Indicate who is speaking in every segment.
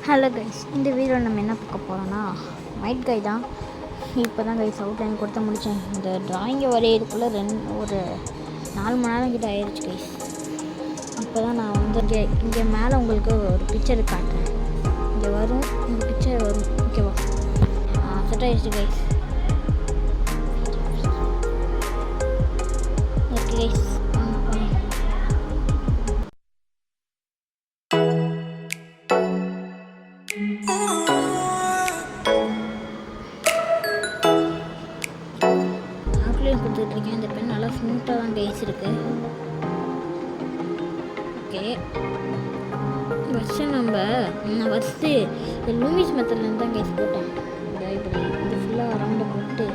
Speaker 1: Hello guys, இந்த வீடியோவில் நம்ம என்ன பார்க்க போகிறோன்னா நைட் கை தான். இப்போ தான் கைஸ் அவுட்லைன் கொடுத்து முடித்தேன். இந்த ட்ராயிங்கை வரையிறதுக்குள்ளே ஒரு 4 மணி நேரம் கிட்ட ஆயிடுச்சு கைஸ். இப்போ தான் நான் வந்து இங்கே மேலே உங்களுக்கு ஒரு பிக்சர் காட்டுறேன். இங்கே வரும், இந்த பிக்சர் வரும். ஓகேவா? செட் ஆகிடுச்சு கைஸ். ஓகே கைஸ், கொடுத்துட்ருக்கேன். இந்த பென் நல்லா ஸ்மூத்தாக தான் கைஸ் இருக்குது. ஓகே, ஃபஸ்ட்டு நான் ஃபஸ்ட்டு இந்த லூமிஸ் மெத்தட்லேருந்து தான் கைஸ் போட்டேன். இது ஃபுல்லாக ரவுண்டை போட்டு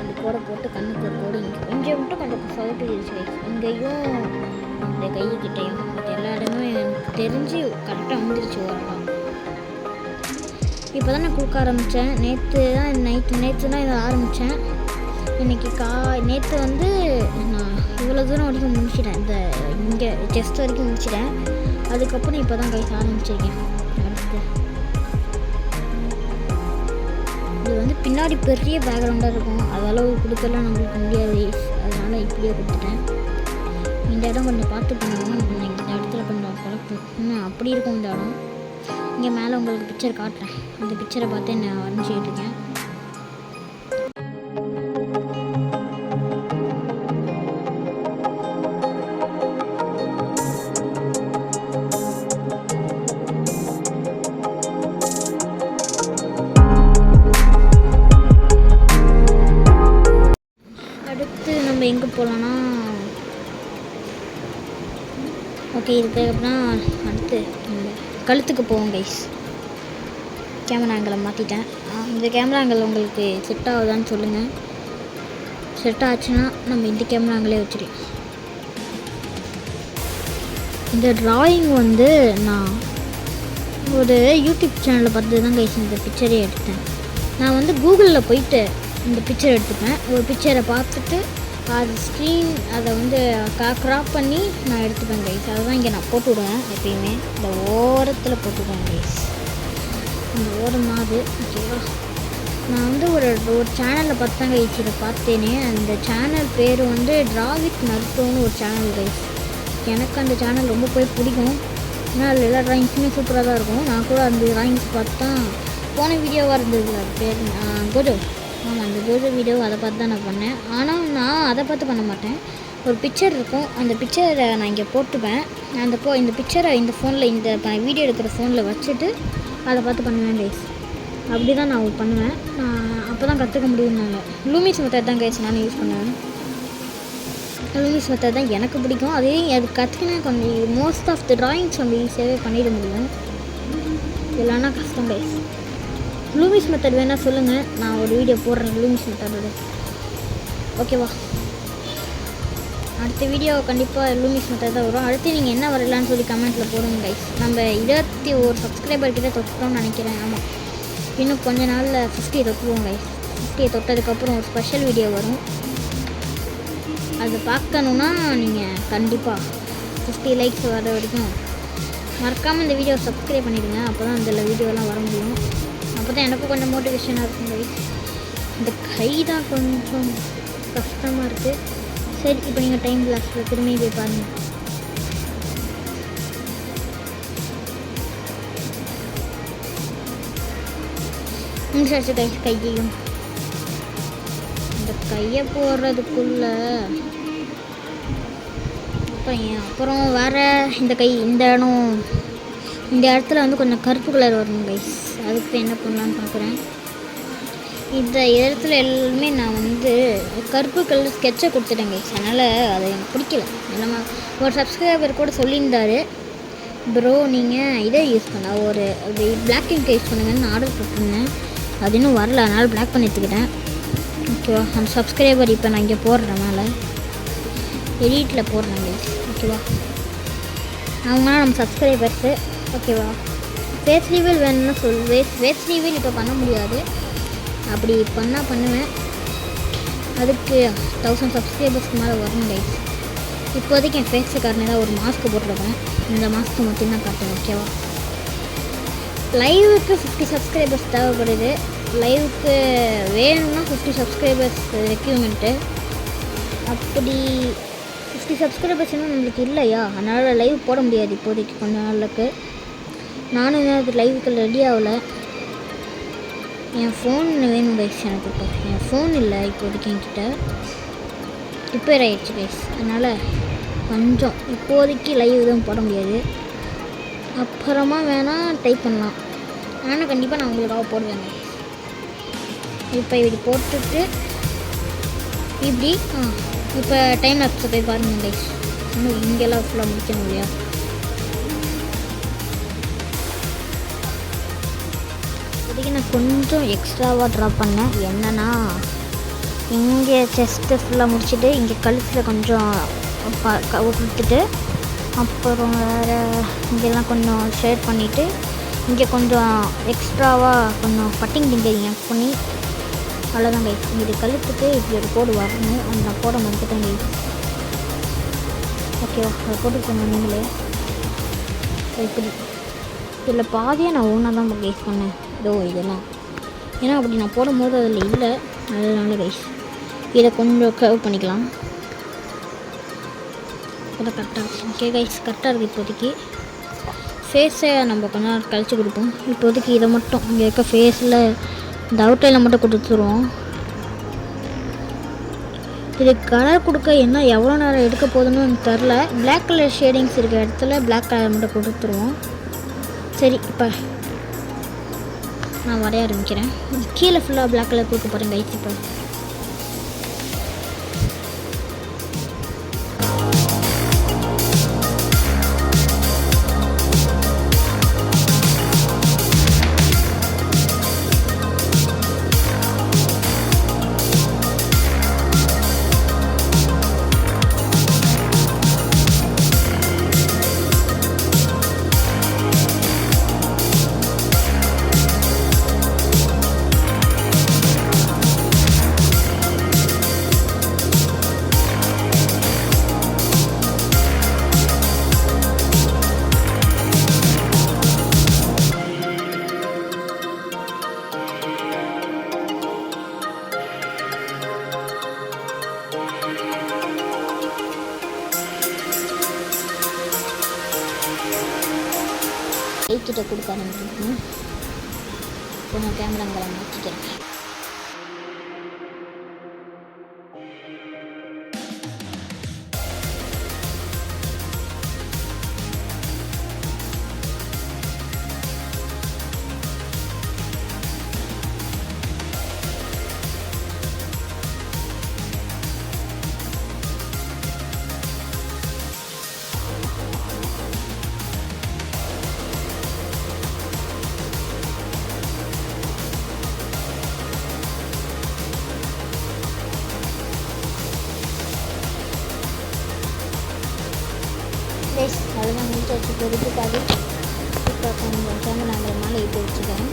Speaker 1: அந்த கோடை போட்டு கண்ணுக்கு கோடு இங்கே மட்டும் கொஞ்சம் சொதப்பிடுச்சு கைஸ். இங்கேயும் இந்த கைக்கிட்டையும் எல்லா இடமும் எனக்கு தெரிஞ்சு கரெக்டாக வந்துருச்சு ஓரளவு. இப்போ தான் நான் கொடுக்க ஆரம்பித்தேன். நேற்று தான் இதை ஆரம்பித்தேன். இன்றைக்கி நேற்று வந்து நான் இவ்வளோ தூரம் வரைக்கும் முடிச்சிட்டேன். இங்கே செஸ்ட் வரைக்கும் முடிச்சிட்டேன். அதுக்கப்புறம் இப்போ தான் கைஸ் ஆரம்பிச்சிருக்கேன். அடுத்து இது வந்து பின்னாடி பெரிய பேக்ரவுண்டாக இருக்கும். அதளவு கொடுக்கலாம் நம்மளுக்கு முடியாது. அதனால் இப்படியே கொடுத்துட்டேன். இந்த இடம் கொஞ்சம் பார்த்து பண்ணணும். இந்த இடத்துல கொஞ்சம் குழப்பம் இன்னும் அப்படி இருக்கும் இந்த இடம். இங்கே மேலே உங்களுக்கு பிக்சர் காட்டுறேன். அந்த பிக்சரை பார்த்து நான் வரைஞ்சிக்கிட்டு இருக்கேன். அடுத்து நம்ம எங்கே போகலான்னா, ஓகே இதுக்கப்புறம் அடுத்து கழுத்துக்கு போவோம் கைஸ். கேமரா ஆங்கிளை மாற்றிட்டேன். இந்த கேமரா ஆங்கிள் உங்களுக்கு செட் ஆகுதான்னு சொல்லுங்கள். செட் ஆச்சுன்னா நம்ம இந்த கேமரா ஆங்கிளே வச்சுருக்கோம். இந்த ட்ராயிங் வந்து நான் ஒரு யூடியூப் சேனலில் பார்த்து தான் கைஸ் இந்த பிக்சரே எடுத்தேன். நான் வந்து கூகுளில் போயிட்டு இந்த பிக்சர் எடுத்துப்பேன். ஒரு பிக்சரை பார்த்துட்டு அது ஸ்க்ரீன் அதை வந்து க்ராப் பண்ணி நான் எடுத்துப்பேன் கைஸ். அதுதான் இங்கே நான் போட்டுவிடுவேன். எப்பயுமே இந்த ஓரத்தில் போட்டுவிடுவேன் கைஸ். அந்த ஓரமாக அது ஓகேவா. நான் வந்து ஒரு சேனலில் பார்த்து தான் கைஸ் இதை பார்த்தேனே. அந்த சேனல் பேர் வந்து டிராவித் நருட்டோன்னு ஒரு சேனல் கைஸ். எனக்கு அந்த சேனல் ரொம்ப பிடிக்கும். ஏன்னா அதில் எல்லா ட்ராயிங்ஸுமே சூப்பராக தான் இருக்கும். நான் கூட அந்த ட்ராயிங்ஸ் பார்த்து தான் போன வீடியோவாக இருந்தது. அது பேர் கோஜோ. அந்த கோஜோ வீடியோ அதை பார்த்து தான் நான் பண்ணேன். ஆனால் நான் அதை பார்த்து பண்ண மாட்டேன். ஒரு பிக்சர் இருக்கும். அந்த பிக்சரை நான் இங்கே போட்டுப்பேன். இந்த பிக்சரை இந்த ஃபோனில் இந்த வீடியோ எடுக்கிற ஃபோனில் வச்சுட்டு அதை பார்த்து பண்ணுவேன் கைஸ். அப்படி தான் நான் பண்ணுவேன். அப்போ தான் கற்றுக்க முடியும்னாங்க. லூமிஸ் மெத்தட் தான் கைஸ் நான் யூஸ் பண்ணுவேன். லூமிஸ் மெத்தட் தான் எனக்கு பிடிக்கும். அது கற்றுக்கினா கொஞ்சம் மோஸ்ட் ஆஃப் த ட்ராயிங்ஸ் நம்ம ஈஸியாகவே பண்ணிட முடியும். இல்லைன்னா கஷ்டம் கைஸ். லூமிஸ் மெத்தட் வேணால் சொல்லுங்கள், நான் ஒரு வீடியோ போடுறேன் லூமிஸ் மெத்தடோட. ஓகேவா? அடுத்த வீடியோ கண்டிப்பாக லூமிஸ் மெத்தட் தான் வரும். அடுத்து நீங்கள் என்ன வரலான்னு சொல்லி கமெண்ட்டில் போடுங்க கைஸ். நம்ம 21 சப்ஸ்கிரைபர் கிட்டே தொட்டோம்னு நினைக்கிறேன். ஆமாம், இன்னும் கொஞ்ச நாளில் 50 தொட்டுவோம் கைஸ். 50 தொட்டதுக்கப்புறம் ஒரு ஸ்பெஷல் வீடியோ வரும். அது பார்க்கணுன்னா நீங்கள் கண்டிப்பாக 50 லைக்ஸ் வர வரைக்கும் மறக்காமல் இந்த வீடியோவை சப்ஸ்கிரைப் பண்ணிவிடுங்க. அப்போ தான் இந்த வீடியோலாம் வர முடியும். அப்போ தான் எனக்கும் கொஞ்சம் மோட்டிவேஷனாக இருக்கும் கைஸ். இந்த கை தான் கொஞ்சம் கஷ்டமாக இருக்குது. சரி, இப்போ நீங்கள் டைம் லாஸ்ட்டில் திரும்பி போய் பாருங்கள். முடிச்சாச்சு கைஸ். கையையும் இந்த கையை போடுறதுக்குள்ள அப்புறம் வேறு இந்த இடத்துல வந்து கொஞ்சம் கருப்பு கலர் வரணும் கைஸ். அதுக்கு என்ன பண்ணலான்னு பார்க்குறேன். இந்த இடத்துல எல்லாமே நான் வந்து கருப்பு கலர் ஸ்கெட்சை கொடுத்துட்டேன் கைஸ். அதனால் அது எனக்கு பிடிக்கல. நம்ம ஒரு சப்ஸ்கிரைபர் கூட சொல்லியிருந்தார், ப்ரோ நீங்கள் இதை யூஸ் பண்ண ஒரு பிளாக் இங்க் யூஸ் பண்ணுங்கன்னு ஆர்டர் போட்டிருந்தேன். அது இன்னும் வரல, அதனால் பிளாக் பண்ணி எடுத்துக்கிட்டேன். ஓகேவா? அந்த சப்ஸ்கிரைபர் இப்போ நான் இங்கே போடுறதுனால எடிட்டில் போடுறேன் கைஸ். ஓகேவா? அவங்களாம் நம்ம சப்ஸ்கிரைபர்ஸு. ஓகேவா? ஃபேஸ் ரிவீல் வேணும்னா ஃபேஸ் ரிவீல் இப்போ பண்ண முடியாது. அப்படி பண்ணுவேன். அதுக்கு 1000 சப்ஸ்கிரைபர்ஸ்க்கு மேலே வரணும் கைஸ். இப்போதைக்கு என் ஃபேஸுக்காரனே தான் ஒரு மாஸ்க் போட்டிருக்கேன். இந்த மாஸ்க்கு மட்டும்தான் காட்டுவேன். ஓகேவா? லைவுக்கு 50 சப்ஸ்கிரைபர்ஸ் தேவைப்படுது. லைவுக்கு வேணும்னா 50 சப்ஸ்கிரைபர்ஸ் ரெக்யூர்மெண்ட்டு. அப்படி 50 சப்ஸ்கிரைபர்ஸ் இன்னும் நம்மளுக்கு இல்லையா, அதனால் லைவ் போட முடியாது இப்போதைக்கு கொஞ்ச நாளுக்கு. நானும் இன்னும் அது லைவுக்கு ரெடி ஆகலை. என் ஃபோன் வேணும் கைஸ் எனக்கு. இப்போ என் ஃபோன் இல்லை இப்போதைக்கு என்கிட்ட, ரிப்பேர் ஆகிடுச்சு கைஸ். அதனால் கொஞ்சம் இப்போதைக்கு லைவ் எதுவும் போட முடியாது. அப்புறமா வேணால் டைப் பண்ணலாம். ஆனால் கண்டிப்பாக நான் உங்களுக்காக போடுவேன் கைஸ். இப்போ இப்படி போட்டுட்டு இப்படி இப்போ டைம் லாப்ஸை போய் பாருங்கள் கைஸ். இன்னும் இங்கெல்லாம் ஃபுல்லாக முடிக்க முடியாது. இப்போதைக்கு நான் கொஞ்சம் எக்ஸ்ட்ராவாக ட்ரா பண்ணேன். என்னென்னா இங்கே செஸ்ட்டு ஃபுல்லாக முடிச்சுட்டு இங்கே கழுத்தில் கொஞ்சம் கொடுத்துட்டு, அப்புறம் வேறு இங்கெல்லாம் கொஞ்சம் ஷேட் பண்ணிவிட்டு, இங்கே கொஞ்சம் எக்ஸ்ட்ராவாக கொஞ்சம் கட்டிங் டிங்கரிங் பண்ணி, அவ்வளோதான் கைஸ். இது கழுத்துக்கு இப்படி ஒரு கோடு வரணும். அந்த நான் போட முடிச்சுட்டேன் கைஸ். ஓகேவா, அதை போட்டுக்கோங்க நீங்களே. இப்படி இதில் பாதியாக நான் ஒன்றா தான் கைஸ் பண்ணேன். இதெல்லாம் ஏன்னா அப்படி நான் போடும்போது அதில் இல்லை, அதனால கைஸ் இதை கொஞ்சம் கர்வ் பண்ணிக்கலாம். இப்போ கரெக்டாக இருக்கும். ஓகே கைஸ், கரெக்டாக இருக்குது இப்போதைக்கு. ஃபேஸை நம்ம கொஞ்ச நேரம் கழிச்சு கொடுப்போம். இப்போதைக்கு இதை மட்டும் இங்கே இருக்க ஃபேஸில் இந்த அவுட்லைனில் மட்டும் கொடுத்துருவோம். இது கலர் கொடுக்க என்ன எவ்வளோ நேரம் எடுக்க போகுதுன்னு எனக்கு தெரில. பிளாக் கலர் ஷேடிங்ஸ் இருக்கிற இடத்துல பிளாக் கலர் மட்டும் கொடுத்துருவோம். சரி, இப்போ நான் வரைய ஆரம்பிக்கிறேன். கீழே ஃபுல்லாக பிளாக் கலர் கொடுக்க போகிறேன் கைஸ். இப்போ கிட்ட கொடுக்க ஆரம்பிச்சிருக்கேன். கொஞ்சம் கேமராங்களை மாற்றிக்கிறேன். அதெல்லாம் முடிச்சு வச்சு பொறுத்துக்காது. இப்போ கொஞ்சம் கேமராங்களை மேலே ஏற்றி வச்சுக்கிறேன்.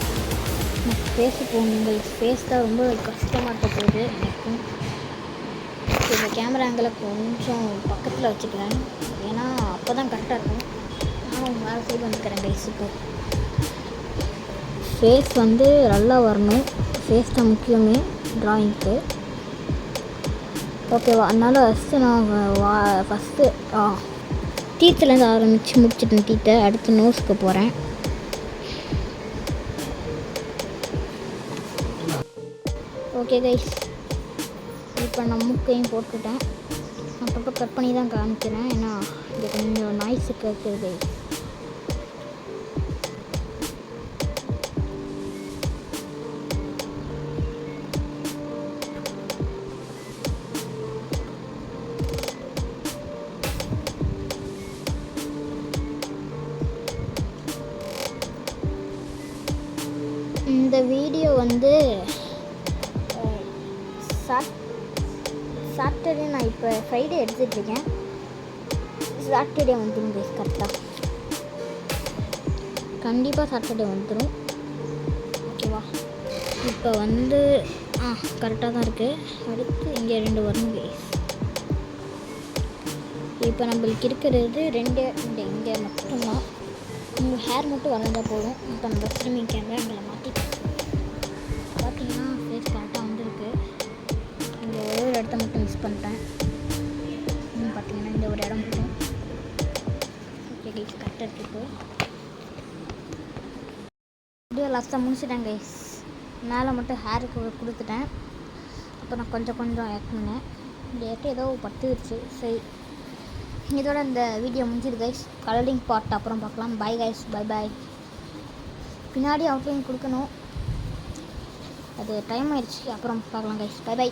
Speaker 1: நான் பேச போகணும். ஃபேஸ் தான் ரொம்ப கஷ்டமாக இருக்க போகுது எனக்கும். இந்த கேமராங்களை கொஞ்சம் பக்கத்தில் வச்சுக்கிறேன். ஏன்னா அப்போ தான் கரெக்டாக இருக்கும். நான் வேறு சைடு வந்துக்கிறேன் கைஸ். இப்போ ஃபேஸ் வந்து நல்லா வரணும். ஃபேஸ் தான் முக்கியமே ட்ராயிங்க்கு. ஓகேவா, அதனால் ஃபஸ்ட்டு டீத்துலேருந்து ஆரம்பித்து முடிச்சிட்டேன். டீத்தை அடுத்து நோஸுக்கு போகிறேன். ஓகே கைஸ், இப்போ நான் மூக்கையும் போட்டுக்கிட்டேன். அப்பப்போ கட் பண்ணி தான் காமிக்கிறேன், ஏன்னா இது கொஞ்சம் நாய்ஸு கேட்குது. இந்த வீடியோ வந்து சாட்டர்டே, நான் இப்போ ஃப்ரைடே எடுத்துகிட்ருக்கேன். சாட்டர்டே வந்துடும் கைஸ். கண்டிப்பாக சாட்டர்டே வந்துடும். ஓகேவா, இப்போ வந்து கரெக்டாக தான் இருக்குது. அடுத்து இங்கே 2 வரணும் கைஸ். இப்போ நம்மளுக்கு இருக்கிறது 2 இங்கே மட்டும்தான். உங்கள் ஹேர் மட்டும் வரைஞ்சால் போதும். இப்போ நம்ம ஸ்ட்ரீமிங் கேமரா எங்களை மாற்றி பார்த்தீங்கன்னா ஃபேஸ் கரெக்டாக வந்துருக்கு. இங்கே ஒரே ஒரு இடத்த மட்டும் மிஸ் பண்ணிட்டேன். பார்த்தீங்கன்னா இந்த ஒரு இடம் மட்டும் ஓகே கைஸ் கரெக்டாக இருக்குது. வீடியோ லாஸ்ட்டாக முடிச்சிட்டேன் கைஸ். மேலே மட்டும் ஹேருக்கு கொடுத்துட்டேன். அப்புறம் கொஞ்சம் ஏற்றினேன். இந்த ஏற்ற ஏதோ பட்டுருச்சு. சரி, இதோட இந்த வீடியோ முடிஞ்சிது கைஸ். கலரிங் பார்ட் அப்புறம் பார்க்கலாம். Bye guys, bye bye. பின்னாடி அவுட்லைன் கொடுக்கணும், அது டைம் ஆயிடுச்சு. அப்புறம் பார்க்கலாம் கைஸ். By by.